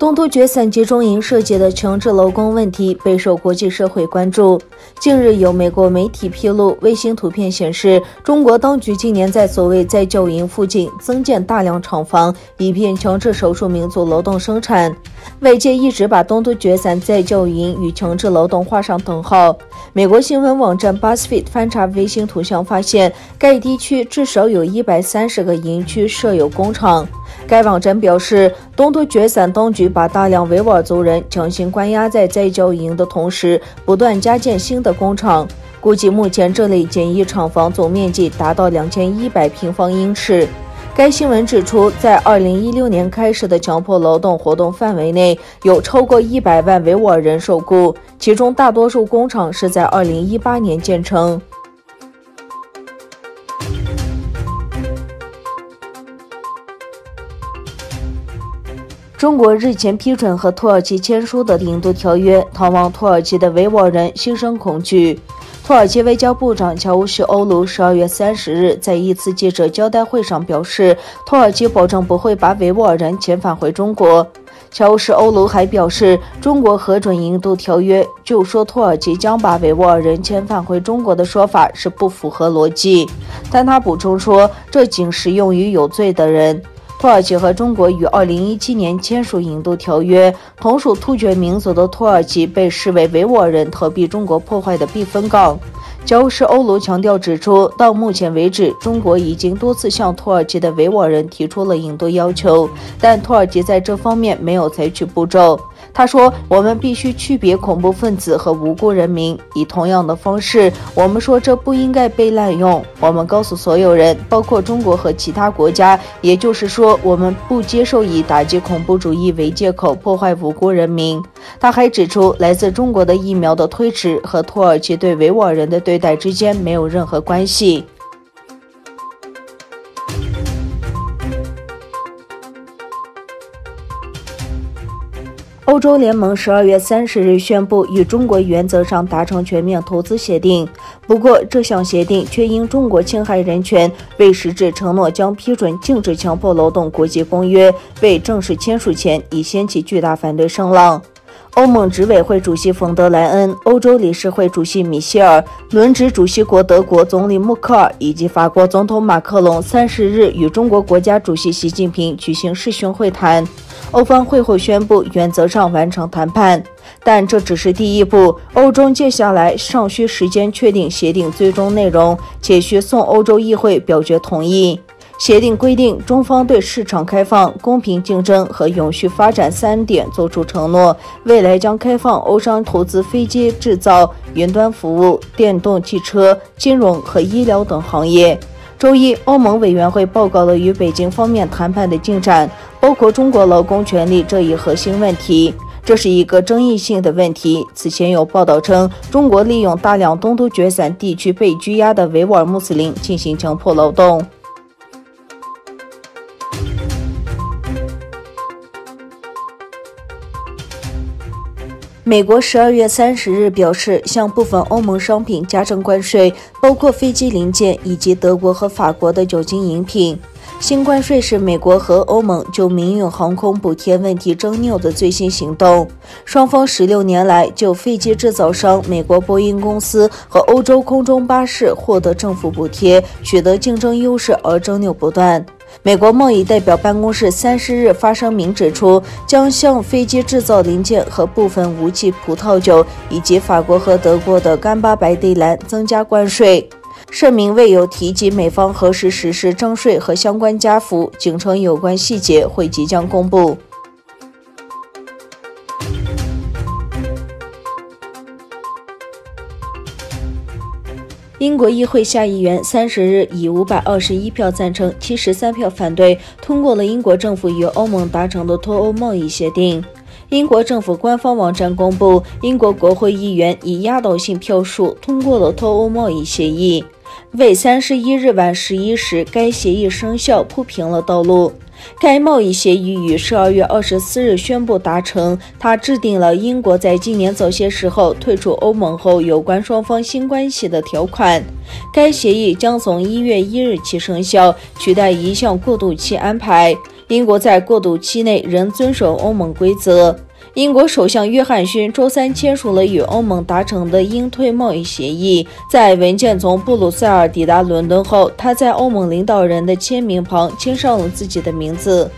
东突厥3集中营涉及的强制劳工问题备受国际社会关注。近日有美国媒体披露，卫星图片显示，中国当局今年在所谓在教营附近增建大量厂房，以便强制少数民族劳动生产。外界一直把东突厥3在教营与强制劳动画上等号。美国新闻网站 BuzzFeed 翻查卫星图像发现，该地区至少有130个营区设有工厂。该网站表示，东突厥3当局把大量维吾尔族人强行关押在在教营的同时，不断加建新的工厂。估计目前这类简易厂房总面积达到2100平方英尺。该新闻指出，在2016年开始的强迫劳动活动范围内，有超过100万维吾尔人受雇，其中大多数工厂是在2018年建成。中国日前批准和土耳其签署的引渡条约，逃往土耳其的维吾尔人心生恐惧。土耳其外交部长乔乌什欧卢12月30日在一次记者交代会上表示，土耳其保证不会把维吾尔人遣返回中国。乔乌什欧卢还表示，中国核准引渡条约，就说土耳其将把维吾尔人遣返回中国的说法是不符合逻辑。但他补充说，这仅适用于有罪的人。土耳其和中国于2017年签署引渡条约，同属突厥民族的土耳其被视为维吾尔人逃避中国破坏的避风港。乔乌什欧卢强调指出，到目前为止，中国已经多次向土耳其的维吾尔人提出了引渡要求，但土耳其在这方面没有采取步骤。他说，我们必须区别恐怖分子和无辜人民，以同样的方式，我们说这不应该被滥用。我们告诉所有人，包括中国和其他国家，也就是说，我们不接受以打击恐怖主义为借口破坏无辜人民。他还指出，来自中国的疫苗的推迟和土耳其对维吾尔人的对待之间没有任何关系。欧洲联盟12月30日宣布与中国原则上达成全面投资协定，不过这项协定却因中国侵害人权，未实质承诺将批准禁止强迫劳动国际公约，未正式签署前已掀起巨大反对声浪。欧盟执委会主席冯德莱恩、欧洲理事会主席米歇尔、轮值主席国德国总理默克尔以及法国总统马克龙30日与中国国家主席习近平举行视讯会谈。欧方会后宣布原则上完成谈判，但这只是第一步，欧中接下来尚需时间确定协定最终内容，且需送欧洲议会表决同意。协定规定，中方对市场开放、公平竞争和永续发展3点作出承诺，未来将开放欧商投资飞机制造、云端服务、电动汽车、金融和医疗等行业。周一，欧盟委员会报告了与北京方面谈判的进展，包括中国劳工权利这一核心问题。这是一个争议性的问题。此前有报道称，中国利用大量东突厥3地区被拘押的维吾尔穆斯林进行强迫劳动。美国12月30日表示，向部分欧盟商品加征关税，包括飞机零件以及德国和法国的酒精饮品。新关税是美国和欧盟就民用航空补贴问题争拗的最新行动。双方16年来就飞机制造商美国波音公司和欧洲空中巴士获得政府补贴，取得竞争优势而争拗不断。美国贸易代表办公室30日发声明指出，将向飞机制造零件和部分武器葡萄酒以及法国和德国的干巴白地蓝增加关税。声明未有提及美方何时实施征税和相关加幅，仅称有关细节会即将公布。英国议会下议院30日以521票赞成、73票反对，通过了英国政府与欧盟达成的脱欧贸易协定。英国政府官方网站公布，英国国会议员以压倒性票数通过了脱欧贸易协议，为31日晚11时该协议生效铺平了道路。该贸易协议于12月24日宣布达成，它制定了英国在今年早些时候退出欧盟后有关双方新关系的条款。该协议将从1月1日起生效，取代一项过渡期安排。英国在过渡期内仍遵守欧盟规则。英国首相约翰逊周三签署了与欧盟达成的应退贸易协议。在文件从布鲁塞尔抵达伦敦后，他在欧盟领导人的签名旁签上了自己的名字。